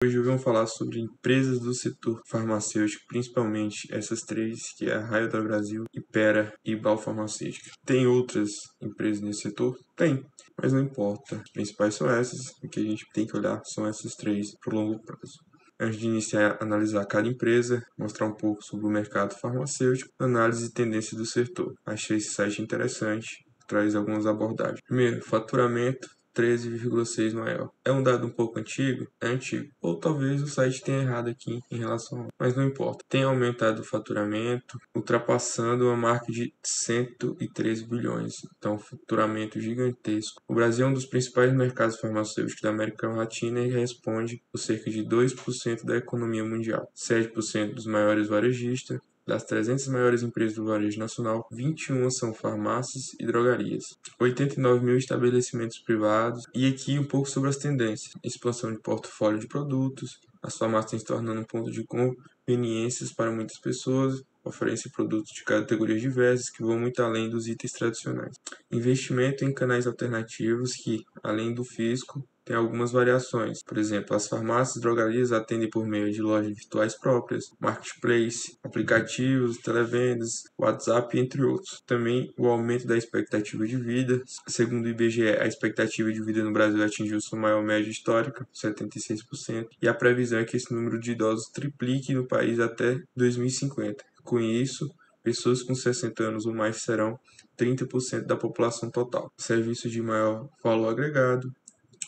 Hoje vamos falar sobre empresas do setor farmacêutico, principalmente essas três, que é a Raia Drogasil, Hypera e Bal Farmacêutica. Tem outras empresas nesse setor? Tem, mas não importa. As principais são essas, o que a gente tem que olhar são essas três para o longo prazo. Antes de iniciar a analisar cada empresa, mostrar um pouco sobre o mercado farmacêutico, análise e tendências do setor. Achei esse site interessante, traz algumas abordagens. Primeiro, faturamento 13,6 maior. É um dado um pouco antigo? É antigo. Ou talvez o site tenha errado aqui em relação a... Mas não importa. Tem aumentado o faturamento, ultrapassando a marca de 113 bilhões. Então, faturamento gigantesco. O Brasil é um dos principais mercados farmacêuticos da América Latina e responde por cerca de 2% da economia mundial. 7% dos maiores varejistas. Das 300 maiores empresas do varejo nacional, 21 são farmácias e drogarias. 89 mil estabelecimentos privados. E aqui um pouco sobre as tendências. Expansão de portfólio de produtos. As farmácias estão se tornando um ponto de conveniências para muitas pessoas. Oferecem produtos de categorias diversas que vão muito além dos itens tradicionais. Investimento em canais alternativos que, além do físico, tem algumas variações. Por exemplo, as farmácias e drogarias atendem por meio de lojas virtuais próprias, marketplace, aplicativos, televendas, WhatsApp, entre outros. Também o aumento da expectativa de vida. Segundo o IBGE, a expectativa de vida no Brasil atingiu sua maior média histórica, 76%, e a previsão é que esse número de idosos triplique no país até 2050. Com isso, pessoas com 60 anos ou mais serão 30% da população total. Serviços de maior valor agregado.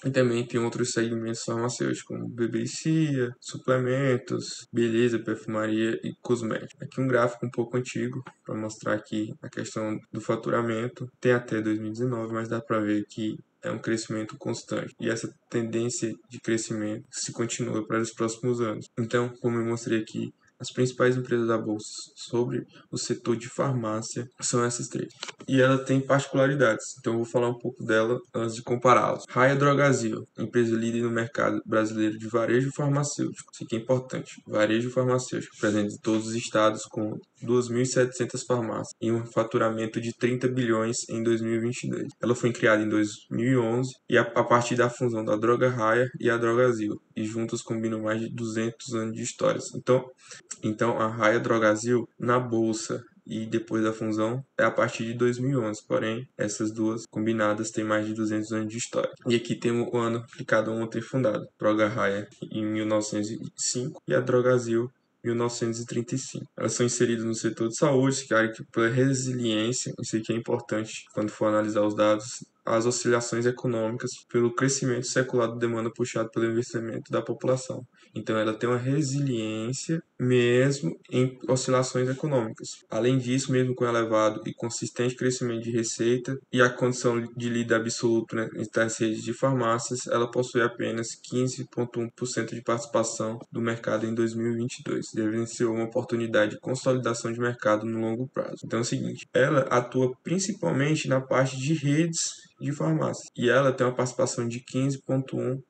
E também tem outros segmentos farmacêuticos, como bebecia, suplementos, beleza, perfumaria e cosméticos. Aqui um gráfico um pouco antigo para mostrar aqui a questão do faturamento. Tem até 2019, mas dá para ver que é um crescimento constante. E essa tendência de crescimento se continua para os próximos anos. Então, como eu mostrei aqui, as principais empresas da bolsa sobre o setor de farmácia são essas três. E ela tem particularidades, então eu vou falar um pouco dela antes de compará-las. Raia Drogasil, empresa líder no mercado brasileiro de varejo farmacêutico. Isso aqui é importante. Varejo farmacêutico, presente em todos os estados com 2.700 farmácias e um faturamento de 30 bilhões em 2022. Ela foi criada em 2011 e a partir da fusão da Droga Raia e a Drogasil, e juntas combinam mais de 200 anos de histórias. Então a Raia Drogasil na bolsa e depois da fusão é a partir de 2011, porém essas duas combinadas têm mais de 200 anos de história. E aqui tem o ano que cada uma tem fundado. Droga Raia em 1905 e a Drogasil 1935. Elas são inseridas no setor de saúde, que pela resiliência, isso aqui é importante quando for analisar os dados, as oscilações econômicas pelo crescimento secular da demanda puxado pelo investimento da população. Então ela tem uma resiliência mesmo em oscilações econômicas. Além disso, mesmo com elevado e consistente crescimento de receita e a condição de líder absoluto, né, das redes de farmácias, ela possui apenas 15,1% de participação do mercado em 2022. Evidenciou uma oportunidade de consolidação de mercado no longo prazo. Então é o seguinte, ela atua principalmente na parte de redes de farmácia e ela tem uma participação de 15,1%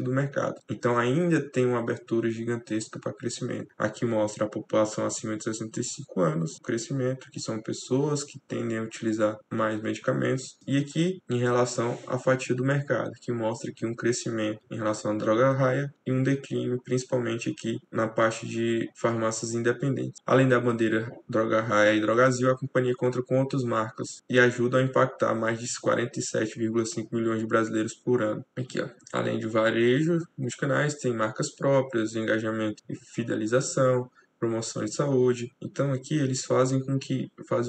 do mercado. Então ainda tem uma abertura gigantesca para crescimento. Aqui mostra a população acima de 65 anos, crescimento, que são pessoas que tendem a utilizar mais medicamentos, e aqui em relação à fatia do mercado, que mostra aqui um crescimento em relação à droga raia e um declínio principalmente aqui na parte de farmácias independentes. Além da bandeira Droga Raia e Drogasil, a companhia conta com outras marcas e ajuda a impactar mais de 47,5 milhões de brasileiros por ano. Aqui, ó, além de varejo, nos canais tem marcas próprias, engajamento e fidelização, promoção de saúde. Então aqui eles fazem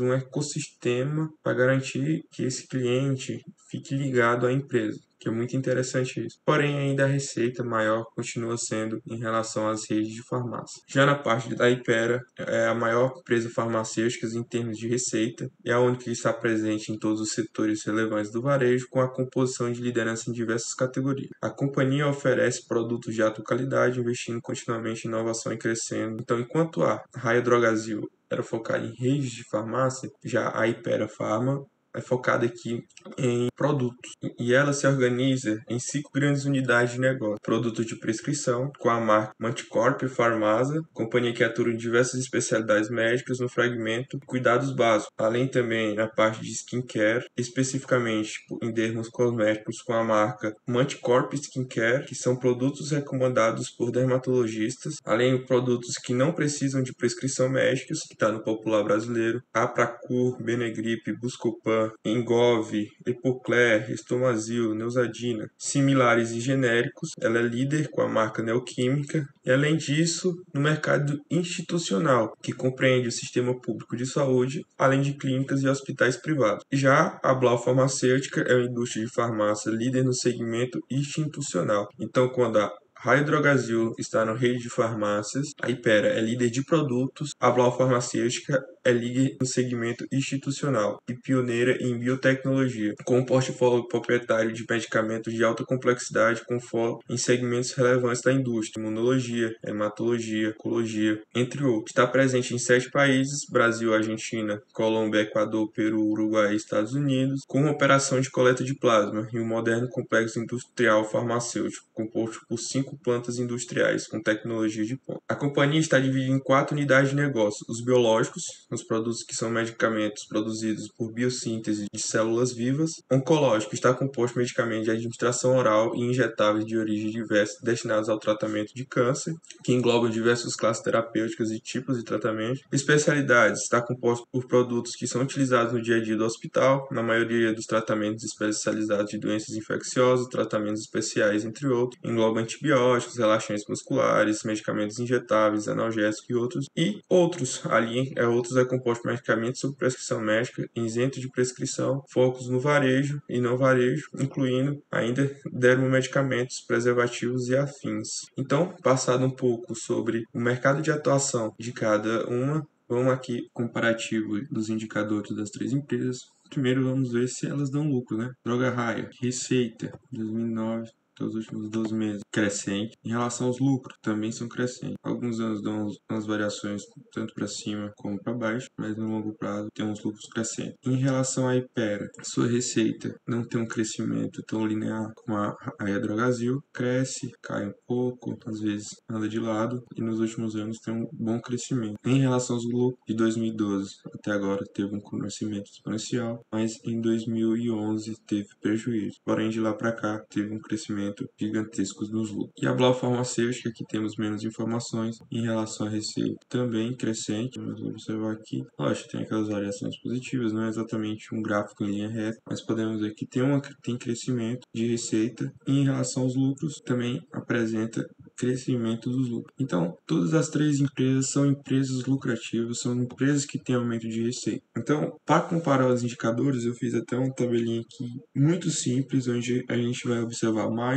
um ecossistema para garantir que esse cliente fique ligado à empresa, que é muito interessante isso. Porém, ainda a receita maior continua sendo em relação às redes de farmácia. Já na parte da Hypera, é a maior empresa farmacêutica em termos de receita, é a única que está presente em todos os setores relevantes do varejo, com a composição de liderança em diversas categorias. A companhia oferece produtos de alta qualidade, investindo continuamente em inovação e crescendo. Então, enquanto a Raia Drogasil era focada em redes de farmácia, já a Hypera Pharma é focada aqui em produtos e ela se organiza em 5 grandes unidades de negócio. Produtos de prescrição, com a marca Manticorp Farmasa, companhia que atua em diversas especialidades médicas no fragmento cuidados básicos, além também na parte de skincare, especificamente em termos cosméticos com a marca Manticorp Skincare, que são produtos recomendados por dermatologistas, além de produtos que não precisam de prescrição médica, que está no popular brasileiro, Apracur, Benegripe, Buscopan, Engov, Epocler, Estomazil, Neusadina, similares e genéricos. Ela é líder com a marca Neoquímica e, além disso, no mercado institucional, que compreende o sistema público de saúde, além de clínicas e hospitais privados. Já a Blau Farmacêutica é uma indústria de farmácia líder no segmento institucional. Então, quando a Raio Drogasil está na rede de farmácias, a Hypera é líder de produtos, a Blau Farmacêutica é líder no segmento institucional e pioneira em biotecnologia, com um portfólio proprietário de medicamentos de alta complexidade com foco em segmentos relevantes da indústria, imunologia, hematologia, oncologia, entre outros. Está presente em 7 países, Brasil, Argentina, Colômbia, Equador, Peru, Uruguai e Estados Unidos, com uma operação de coleta de plasma e um moderno complexo industrial farmacêutico, composto por 5 plantas industriais com tecnologia de ponta. A companhia está dividida em 4 unidades de negócio: os biológicos, os produtos que são medicamentos produzidos por biossíntese de células vivas; oncológico está composto por medicamentos de administração oral e injetáveis de origem diversa destinados ao tratamento de câncer, que englobam diversas classes terapêuticas e tipos de tratamento. Especialidades está composto por produtos que são utilizados no dia a dia do hospital, na maioria dos tratamentos especializados de doenças infecciosas, tratamentos especiais, entre outros. Engloba antibióticos, relaxantes musculares, medicamentos injetáveis, analgésicos e outros. E outros, ali outros é composto por medicamentos sob prescrição médica, isento de prescrição, focos no varejo e não varejo, incluindo ainda dermomedicamentos, preservativos e afins. Então, passado um pouco sobre o mercado de atuação de cada uma, vamos aqui comparativo dos indicadores das 3 empresas. Primeiro vamos ver se elas dão lucro, né? Droga Raia, receita, 2009 até os últimos 12 meses, crescente. Em relação aos lucros, também são crescentes. Alguns anos dão umas variações tanto para cima como para baixo, mas no longo prazo tem uns lucros crescentes. Em relação à Hypera, sua receita não tem um crescimento tão linear como a Drogasil, cresce, cai um pouco, às vezes anda de lado, e nos últimos anos tem um bom crescimento. Em relação aos lucros, de 2012 até agora teve um crescimento exponencial, mas em 2011 teve prejuízo. Porém, de lá para cá teve um crescimento gigantesco nos lucros. E a Blau Farmacêutica, que temos menos informações em relação à receita, também crescente. Vamos observar aqui. Lógico, tem aquelas variações positivas, não é exatamente um gráfico em linha reta, mas podemos ver que tem crescimento de receita e em relação aos lucros também apresenta crescimento dos lucros. Então, todas as 3 empresas são empresas lucrativas, são empresas que têm aumento de receita. Então, para comparar os indicadores, eu fiz até uma tabelinha aqui muito simples, onde a gente vai observar margem,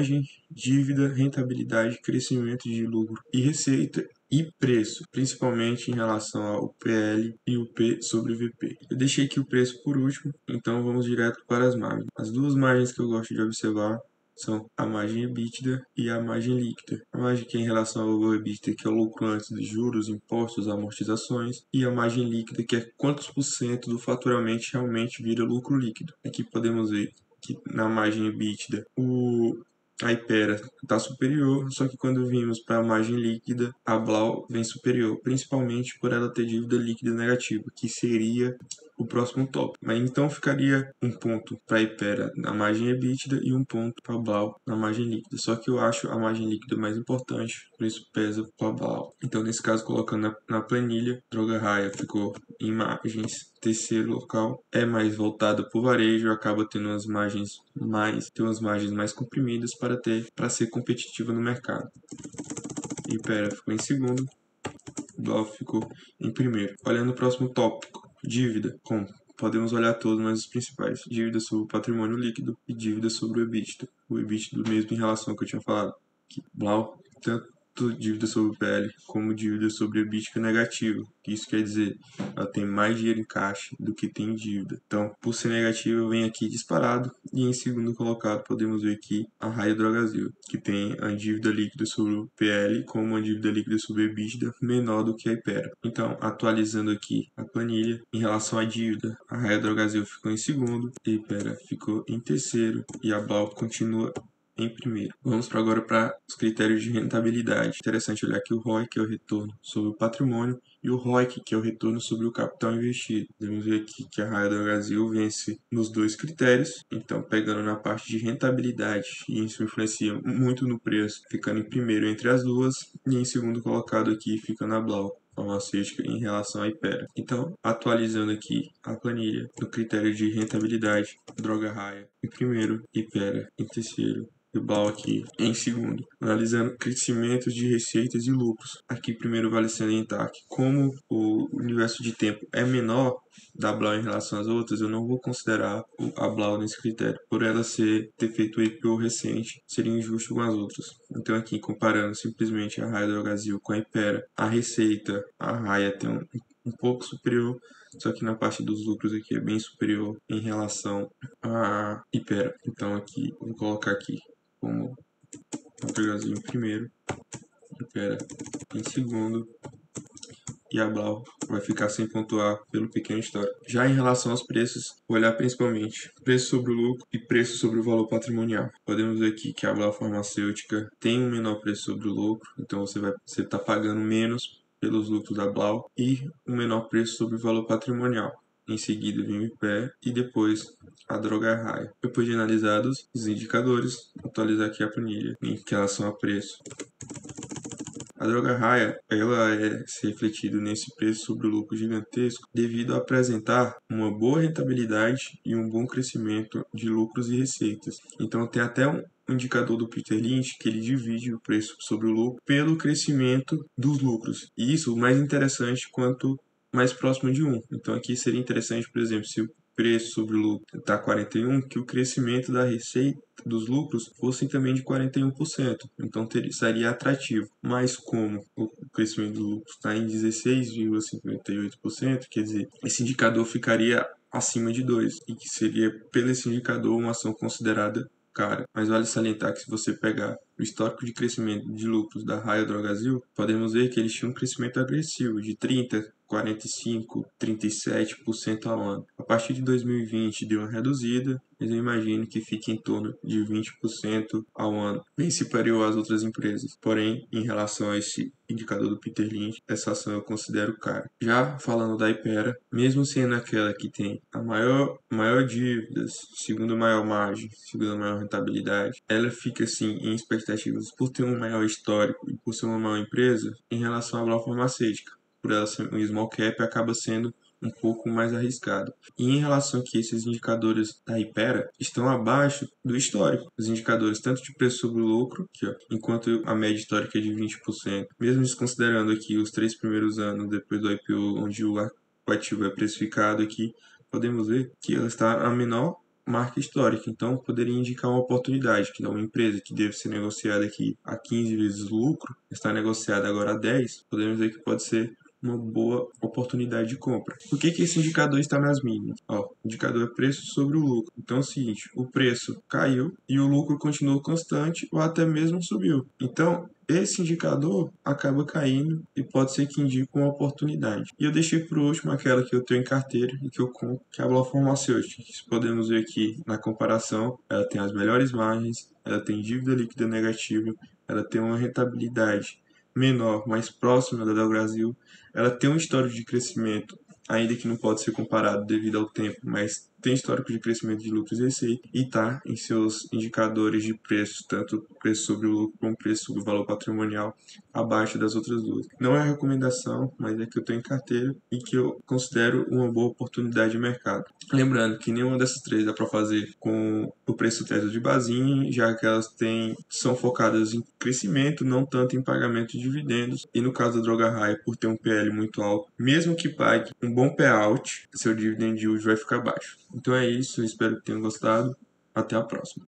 dívida, rentabilidade, crescimento de lucro e receita e preço, principalmente em relação ao PL e o P sobre VP. Eu deixei aqui o preço por último, então vamos direto para as margens. As 2 margens que eu gosto de observar são a margem EBITDA e a margem líquida. A margem que é em relação ao EBITDA, que é o lucro antes de juros, impostos, amortizações, e a margem líquida, que é quantos por cento do faturamento realmente vira lucro líquido. Aqui podemos ver que na margem EBITDA a Hypera está superior, só que quando vimos para a margem líquida, a Blau vem superior, principalmente por ela ter dívida líquida negativa, que seria o próximo tópico. Mas então ficaria um ponto para a Hypera na margem EBITDA e um ponto para a Blau na margem líquida. Só que eu acho a margem líquida mais importante, por isso pesa para a Blau. Então, nesse caso, colocando na planilha, Droga Raia ficou em margens terceiro local, é mais voltada para o varejo, acaba tendo umas margens mais comprimidas para ser competitiva no mercado. Hypera ficou em segundo, Blau ficou em primeiro. Olhando o próximo tópico, dívida. Podemos olhar todos, mas os principais: dívida sobre o patrimônio líquido e dívida sobre o EBITDA. O EBITDA mesmo em relação ao que eu tinha falado, que Blau tanto dívida sobre o PL como dívida sobre EBITDA negativo. Isso quer dizer, ela tem mais dinheiro em caixa do que tem em dívida. Então, por ser negativo, vem aqui disparado. E em segundo colocado, podemos ver aqui a Raia Drogasil, que tem a dívida líquida sobre o PL como uma dívida líquida sobre o EBITDA menor do que a Hypera. Então, atualizando aqui a planilha, em relação à dívida, a Raia Drogasil ficou em segundo, a Hypera ficou em terceiro e a Blau continua em primeiro. Vamos agora para os critérios de rentabilidade. Interessante olhar aqui o ROI, que é o retorno sobre o patrimônio, e o ROIC, que é o retorno sobre o capital investido. Podemos ver aqui que a Raia Drogasil vence nos dois critérios. Então, pegando na parte de rentabilidade, e isso influencia muito no preço, ficando em primeiro entre as duas, e em segundo colocado aqui fica na Blau farmacêutica em relação à Hypera. Então, atualizando aqui a planilha, no critério de rentabilidade, Droga Raia em primeiro, Hypera em terceiro, e o Blau aqui em segundo, analisando crescimentos de receitas e lucros. Aqui primeiro vale salientar que como o universo de tempo é menor da Blau em relação às outras, eu não vou considerar a Blau nesse critério, por ela ter feito o IPO recente, seria injusto com as outras. Então aqui comparando simplesmente a Raia Drogasil com a Hypera, a receita, a Raia tem um pouco superior, só que na parte dos lucros aqui é bem superior em relação à Hypera. Então aqui, vou colocar aqui como a Drogasil em primeiro, Hypera em segundo, e a Blau vai ficar sem pontuar pelo pequeno histórico. Já em relação aos preços, vou olhar principalmente preço sobre o lucro e preço sobre o valor patrimonial. Podemos ver aqui que a Blau farmacêutica tem um menor preço sobre o lucro, então você está pagando menos pelos lucros da Blau e um menor preço sobre o valor patrimonial. Em seguida vem o Hypera e depois a Droga Raia. Depois de analisados os indicadores, atualizar aqui a planilha em relação a preço. A Droga Raia, ela é refletida nesse preço sobre o lucro gigantesco devido a apresentar uma boa rentabilidade e um bom crescimento de lucros e receitas. Então tem até um indicador do Peter Lynch que ele divide o preço sobre o lucro pelo crescimento dos lucros. E isso o mais interessante quanto mais próximo de 1. Então aqui seria interessante, por exemplo, se o preço sobre o lucro está 41, que o crescimento da receita dos lucros fossem também de 41%. Então seria atrativo. Mas como o crescimento do lucro está em 16,58%, quer dizer, esse indicador ficaria acima de 2 e que seria, pelo esse indicador, uma ação considerada cara. Mas vale salientar que se você pegar o histórico de crescimento de lucros da Raia Drogasil, podemos ver que eles tinham um crescimento agressivo de 30, 45, 37% ao ano. A partir de 2020 deu uma reduzida, mas eu imagino que fique em torno de 20% ao ano, bem superior às outras empresas. Porém, em relação a esse indicador do Peter Lynch, essa ação eu considero cara. Já falando da Hypera, mesmo sendo aquela que tem a maior dívidas, segunda maior margem, segunda maior rentabilidade, ela fica assim em expectativas por ter um maior histórico e por ser uma maior empresa em relação à Blau farmacêutica. Por ela ser um small cap, acaba sendo um pouco mais arriscado. E em relação que esses indicadores da Hypera estão abaixo do histórico. Os indicadores tanto de preço sobre o lucro, aqui, ó, enquanto a média histórica é de 20%, mesmo desconsiderando aqui os 3 primeiros anos depois do IPO, onde o ativo é precificado aqui, podemos ver que ela está a menor marca histórica, então poderia indicar uma oportunidade, que uma empresa que deve ser negociada aqui a 15 vezes o lucro, está negociada agora a 10, podemos ver que pode ser uma boa oportunidade de compra. Por que esse indicador está nas mínimas? O indicador é preço sobre o lucro. Então é o seguinte, o preço caiu e o lucro continuou constante ou até mesmo subiu. Então, esse indicador acaba caindo e pode ser que indique uma oportunidade. E eu deixei por último aquela que eu tenho em carteira e que eu compro, que é a Blau farmacêutica. Podemos ver aqui na comparação, ela tem as melhores margens, ela tem dívida líquida negativa, ela tem uma rentabilidade menor, mais próxima da Drogasil. Ela tem um histórico de crescimento, ainda que não pode ser comparado devido ao tempo, mas tem histórico de crescimento de lucros e receita e está em seus indicadores de preço, tanto preço sobre o lucro como preço sobre o valor patrimonial, abaixo das outras duas. Não é recomendação, mas é que eu tenho em carteira e que eu considero uma boa oportunidade de mercado. Lembrando que nenhuma dessas três dá para fazer com o preço teto de Bazin, já que elas são focadas em crescimento, não tanto em pagamento de dividendos. E no caso da Droga Raia, por ter um PL muito alto, mesmo que pague um bom payout, seu dividend yield vai ficar baixo. Então é isso, eu espero que tenham gostado. Até a próxima.